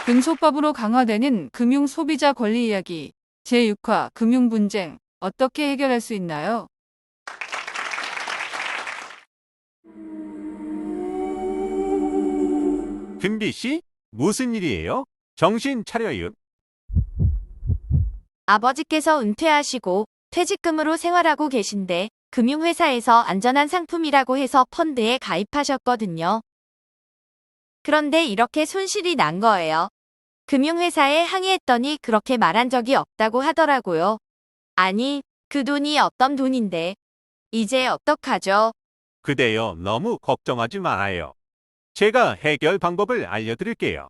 금소법으로 강화되는 금융 소비자 권리 이야기 제6화 금융 분쟁 어떻게 해결할 수 있나요? 금비 씨? 무슨 일이에요? 정신 차려요. 아버지께서 은퇴하시고 퇴직금으로 생활하고 계신데 금융회사에서 안전한 상품이라고 해서 펀드에 가입하셨거든요. 그런데 이렇게 손실이 난 거예요. 금융회사에 항의했더니 그렇게 말한 적이 없다고 하더라고요. 아니, 그 돈이 어떤 돈인데. 이제 어떡하죠? 그대여 너무 걱정하지 말아요. 제가 해결 방법을 알려드릴게요.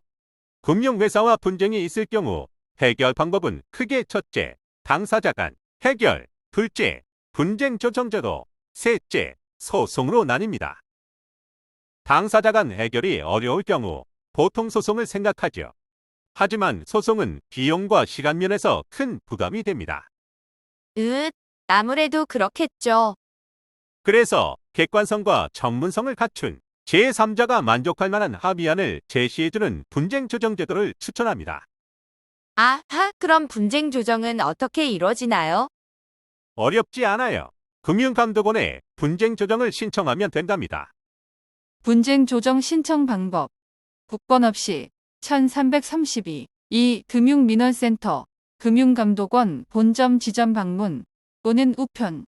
금융회사와 분쟁이 있을 경우 해결 방법은 크게 첫째, 당사자 간 해결, 둘째, 분쟁 조정제도, 셋째, 소송으로 나뉩니다. 당사자 간 해결이 어려울 경우 보통 소송을 생각하죠. 하지만 소송은 비용과 시간 면에서 큰 부담이 됩니다. 아무래도 그렇겠죠. 그래서 객관성과 전문성을 갖춘 제3자가 만족할 만한 합의안을 제시해주는 분쟁 조정 제도를 추천합니다. 그럼 분쟁 조정은 어떻게 이루어지나요? 어렵지 않아요. 금융감독원에 분쟁 조정을 신청하면 된답니다. 분쟁 조정 신청 방법 국번 없이 1332 2 금융민원센터 금융감독원 본점 지점 방문 또는 우편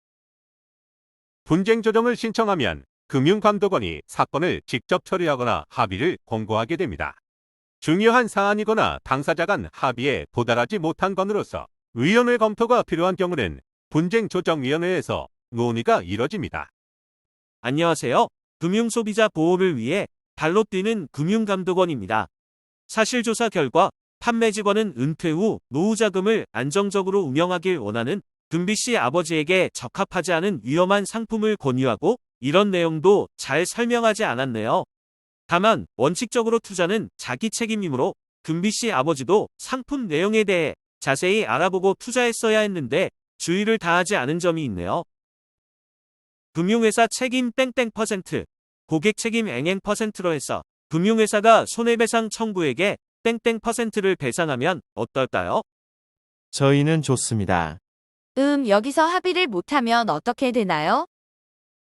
분쟁 조정을 신청하면 금융감독원이 사건을 직접 처리하거나 합의를 공고하게 됩니다. 중요한 사안이거나 당사자 간 합의에 도달하지 못한 건으로서 위원회 검토가 필요한 경우는 분쟁조정위원회에서 논의가 이뤄집니다. 안녕하세요. 금융소비자 보호를 위해 발로 뛰는 금융감독원입니다. 사실조사 결과 판매 직원은 은퇴 후 노후자금을 안정적으로 운영하길 원하는 금비씨 아버지에게 적합하지 않은 위험한 상품을 권유하고 이런 내용도 잘 설명하지 않았네요. 다만 원칙적으로 투자는 자기 책임이므로 금비씨 아버지도 상품 내용에 대해 자세히 알아보고 투자했어야 했는데 주의를 다하지 않은 점이 있네요. 금융회사 책임 %, 고객 책임 %로 해서 금융회사가 손해배상 청구액의 %를 배상하면 어떨까요? 저희는 좋습니다. 여기서 합의를 못하면 어떻게 되나요?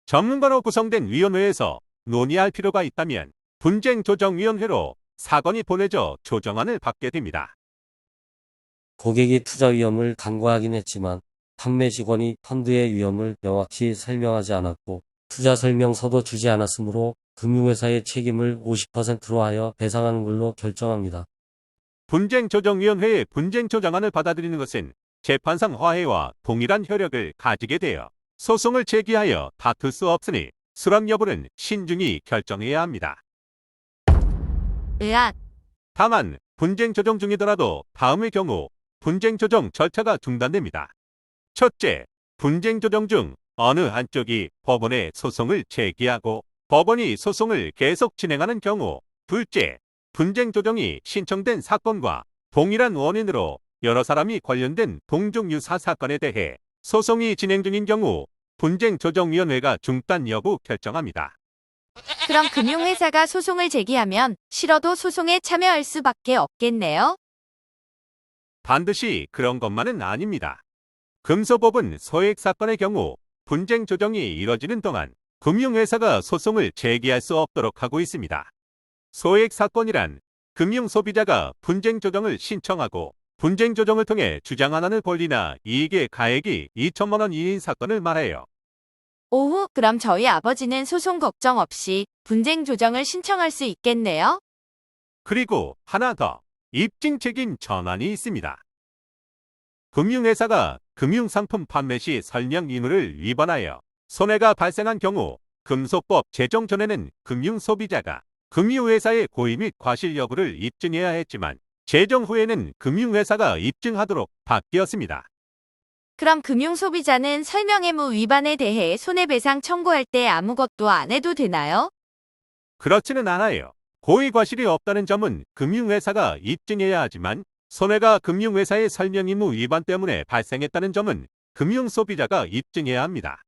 전문가로 구성된 위원회에서 논의할 필요가 있다면 분쟁조정위원회로 사건이 보내져 조정안을 받게 됩니다. 고객이 투자 위험을 간과하긴 했지만 판매 직원이 펀드의 위험을 명확히 설명하지 않았고 투자 설명서도 주지 않았으므로 금융회사의 책임을 50%로 하여 배상하는 걸로 결정합니다. 분쟁조정위원회의 분쟁조정안을 받아들이는 것은 재판상 화해와 동일한 효력을 가지게 되어 소송을 제기하여 다툴 수 없으니 수락 여부는 신중히 결정해야 합니다. 다만 분쟁 조정 중이더라도 다음의 경우 분쟁 조정 절차가 중단됩니다. 첫째, 분쟁 조정 중 어느 한쪽이 법원에 소송을 제기하고 법원이 소송을 계속 진행하는 경우. 둘째, 분쟁 조정이 신청된 사건과 동일한 원인으로 여러 사람이 관련된 동종 유사 사건에 대해 소송이 진행 중인 경우 분쟁조정위원회가 중단 여부 결정합니다. 그럼 금융회사가 소송을 제기하면 싫어도 소송에 참여할 수밖에 없겠네요? 반드시 그런 것만은 아닙니다. 금소법은 소액 사건의 경우 분쟁 조정이 이뤄지는 동안 금융회사가 소송을 제기할 수 없도록 하고 있습니다. 소액 사건이란 금융소비자가 분쟁 조정을 신청하고 분쟁 조정을 통해 주장 하나는 권리나 이익의 가액이 2천만 원 이하인 사건을 말해요. 그럼 저희 아버지는 소송 걱정 없이 분쟁 조정을 신청할 수 있겠네요? 그리고 하나 더, 입증 책임 전환이 있습니다. 금융회사가 금융상품 판매 시 설명 의무를 위반하여 손해가 발생한 경우 금소법 제정 전에는 금융소비자가 금융회사의 고의 및 과실 여부를 입증해야 했지만 제정 후에는 금융회사가 입증하도록 바뀌었습니다. 그럼 금융소비자는 설명의무 위반에 대해 손해배상 청구할 때 아무것도 안 해도 되나요? 그렇지는 않아요. 고의 과실이 없다는 점은 금융회사가 입증해야 하지만 손해가 금융회사의 설명의무 위반 때문에 발생했다는 점은 금융소비자가 입증해야 합니다.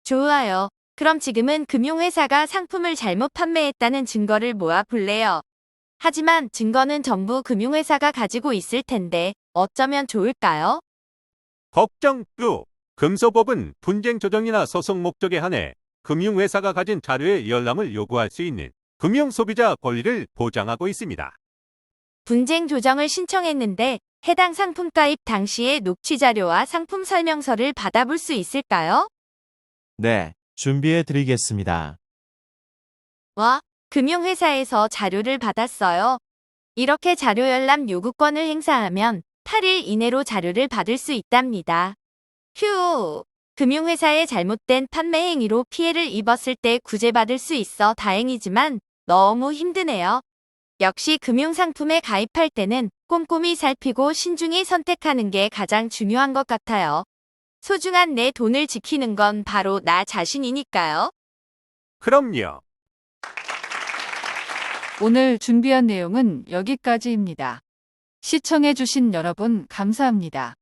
좋아요. 그럼 지금은 금융회사가 상품을 잘못 판매했다는 증거를 모아 볼래요. 하지만 증거는 전부 금융회사가 가지고 있을 텐데 어쩌면 좋을까요? 걱정 끄. 금소법은 분쟁 조정이나 소송 목적에 한해 금융회사가 가진 자료의 열람을 요구할 수 있는 금융소비자 권리를 보장하고 있습니다. 분쟁 조정을 신청했는데 해당 상품 가입 당시의 녹취 자료와 상품 설명서를 받아볼 수 있을까요? 네, 준비해 드리겠습니다. 와, 금융회사에서 자료를 받았어요. 이렇게 자료 열람 요구권을 행사하면 8일 이내로 자료를 받을 수 있답니다. 휴, 금융회사의 잘못된 판매 행위로 피해를 입었을 때 구제받을 수 있어 다행이지만 너무 힘드네요. 역시 금융상품에 가입할 때는 꼼꼼히 살피고 신중히 선택하는 게 가장 중요한 것 같아요. 소중한 내 돈을 지키는 건 바로 나 자신이니까요. 그럼요. 오늘 준비한 내용은 여기까지입니다. 시청해주신 여러분 감사합니다.